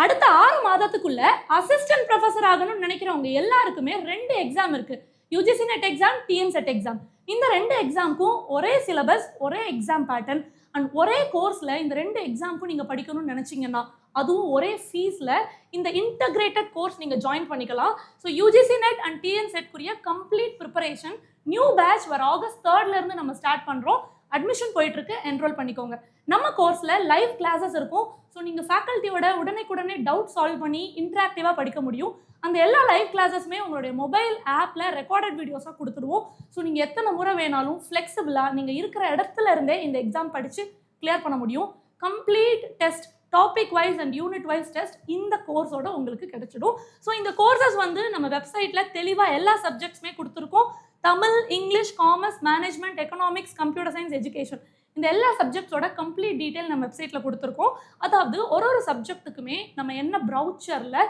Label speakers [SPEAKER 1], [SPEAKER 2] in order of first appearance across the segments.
[SPEAKER 1] அடுத்த 6 மாதத்துக்குள்ள assistant professor ஆகணும்னு நினைக்கிறவங்க எல்லாருக்குமே 2 எக்ஸாம் இருக்கு. UGC net exam, TN set exam. இந்த 2 எக்ஸாம்க்கும் ஒரே சிலபஸ், ஒரே எக்ஸாம் பேட்டர்ன் அண்ட் ஒரே கோர்ஸ்ல இந்த 2 எக்ஸாம்க்கும் நீங்க படிக்கணும்னு நினைச்சீங்கன்னா அதுவும் ஒரே ஃபீஸ்ல இந்த இன்டகிரேட்டட் கோர்ஸ் நீங்க ஜாயின் பண்ணிக்கலாம். So UGC NET and TN SET குரிய கம்ப்ளீட் ப்ரிப்பரேஷன் நியூ பேட்ச் வர ஆகஸ்ட் 3rd இருந்து நம்ம ஸ்டார்ட் பண்றோம். அட்மிஷன் போயிட்டு இருக்கு, என்ரோல் பண்ணிக்கோங்க. நம்ம கோர்ஸ்ல லைவ் கிளாஸஸ் இருக்கும். ஸோ நீங்க ஃபேக்கல்ட்டியோட உடனே டவுட் சால்வ் பண்ணி இன்டராக்டிவா படிக்க முடியும். அந்த எல்லா லைவ் கிளாஸஸுமே உங்களுடைய மொபைல் ஆப்ல ரெக்கார்டட் வீடியோஸாக கொடுத்துருவோம். ஸோ நீங்கள் எத்தனை முறை வேணாலும் ஃப்ளெக்சிபிளாக நீங்கள் இருக்கிற இடத்துல இருந்தே இந்த எக்ஸாம் படித்து கிளியர் பண்ண முடியும். Complete test, topic wise and unit wise test இந்த கோர்ஸோட உங்களுக்கு கிடைச்சிடும். ஸோ இந்த கோர்சஸ் வந்து நம்ம வெப்சைட்டில் தெளிவாக எல்லா சப்ஜெக்ட்ஸுமே கொடுத்துருக்கோம். Tamil, English, commerce, management, economics, computer science, education இந்த எல்லா சப்ஜெக்ட்ஸோட கம்ப்ளீட் டீட்டெயில் நம்ம வெப்சைட்டில் கொடுத்துருக்கோம். அதாவது ஒரு சப்ஜெக்ட்டுக்குமே நம்ம என்ன ப்ரௌச்சரில்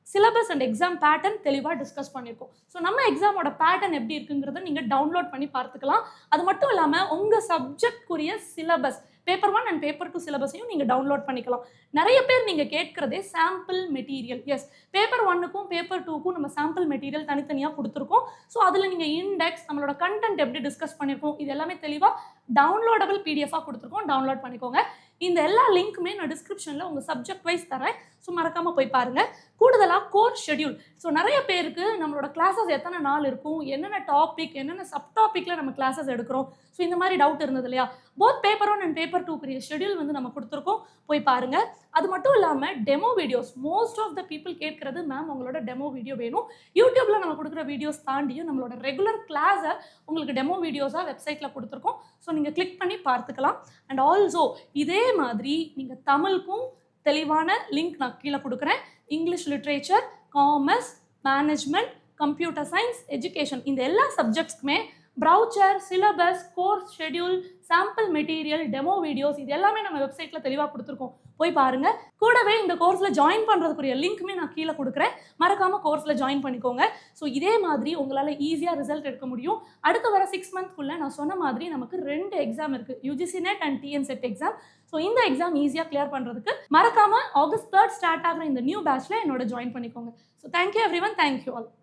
[SPEAKER 1] சிலபஸ் அண்ட் எக்ஸாம் பேட்டர்ன் தெளிவாக டிஸ்கஸ் பண்ணியிருக்கோம். ஸோ நம்ம எக்ஸாமோட பேட்டர்ன் எப்படி இருக்குங்கிறத நீங்கள் டவுன்லோட் பண்ணி பார்த்துக்கலாம். அது மட்டும் இல்லாமல் உங்கள் சப்ஜெக்ட்குரிய சிலபஸ் பேப்பர் 1 அண்ட் பேப்பர் 2 சிலபஸையும் நீங்கள் டவுன்லோட் பண்ணிக்கலாம். நிறைய பேர் நீங்கள் கேட்குறதே சாம்பிள் மெட்டீரியல். எஸ், பேப்பர் 1க்கும் பேப்பர் 2க்கும் நம்ம சாம்பிள் மெட்டீரியல் தனித்தனியாக கொடுத்துருக்கோம். ஸோ அதில் நீங்கள் இண்டெக்ஸ், நம்மளோட கண்டென்ட் எப்படி டிஸ்கஸ் பண்ணியிருக்கோம், இது எல்லாமே தெளிவாக டவுன்லோடபிள் பிடிஎஃபாக கொடுத்துருக்கோம். டவுன்லோட் பண்ணிக்கோங்க. இந்த எல்லா லிங்க்குமே நான் டிஸ்கிரிப்ஷனில் உங்கள் சப்ஜெக்ட் வைஸ் தரேன். ஸோ மறக்காமல் போய் பாருங்கள். கூடுதலாக கோர்ஸ் ஷெட்யூல். ஸோ நிறைய பேருக்கு நம்மளோட கிளாஸஸ் எத்தனை நாள் இருக்கும், என்னென்ன டாபிக், என்னென்ன சப் டாப்பிக்கில் நம்ம கிளாஸஸ் எடுக்கிறோம், ஸோ இந்த மாதிரி டவுட் இருந்தது இல்லையா? Both paper 1 and paper 2 schedule வந்து நம்ம கொடுத்துருக்கோம், போய் பாருங்கள். அது மட்டும் இல்லாமல் demo videos, most of the people கேட்கறது மேம் உங்களோட டெமோ வீடியோ வேணும். யூடியூப்பில் நம்ம கொடுக்குற வீடியோஸ் தாண்டியும் நம்மளோட ரெகுலர் கிளாஸை உங்களுக்கு டெமோ வீடியோஸாக வெப்சைட்டில் கொடுத்துருக்கோம். ஸோ நீங்கள் கிளிக் பண்ணி பார்த்துக்கலாம். அண்ட் ஆல்சோ இதே மாதிரி நீங்கள் தமிழுக்கும் தெளிவான லிங்க் நான் கீழே கொடுக்குறேன். English literature, commerce, management, computer science, education இந்த எல்லா சப்ஜெக்ட்ஸ்க்குமே brochure, syllabus, course schedule, sample material, demo videos இது எல்லாமே நம்ம வெப்சைட்டில் தெளிவாக கொடுத்துருக்கோம், போய் பாருங்கள். கூடவே இந்த கோர்ஸில் ஜாயின் பண்ணுறதுக்குரிய லிங்க்குமே நான் கீழே கொடுக்குறேன். மறக்காமல் கோர்ஸில் ஜாயின் பண்ணிக்கோங்க. ஸோ இதே மாதிரி உங்களால் ஈஸியாக ரிசல்ட் எடுக்க முடியும். அடுத்து வர 6 மந்த்க்குள்ளே நான் சொன்ன மாதிரி நமக்கு 2 எக்ஸாம் இருக்குது, UGC net and TN set exam. So இந்த எக்ஸாம் ஈஸியாக கிளியர் பண்ணுறதுக்கு மறக்காமல் ஆகஸ்ட் 3rd ஸ்டார்ட் ஆகிற இந்த நியூ பேட்சில் என்னோட ஜாயின் பண்ணிக்கோங்க. So thank you every one, thank you all.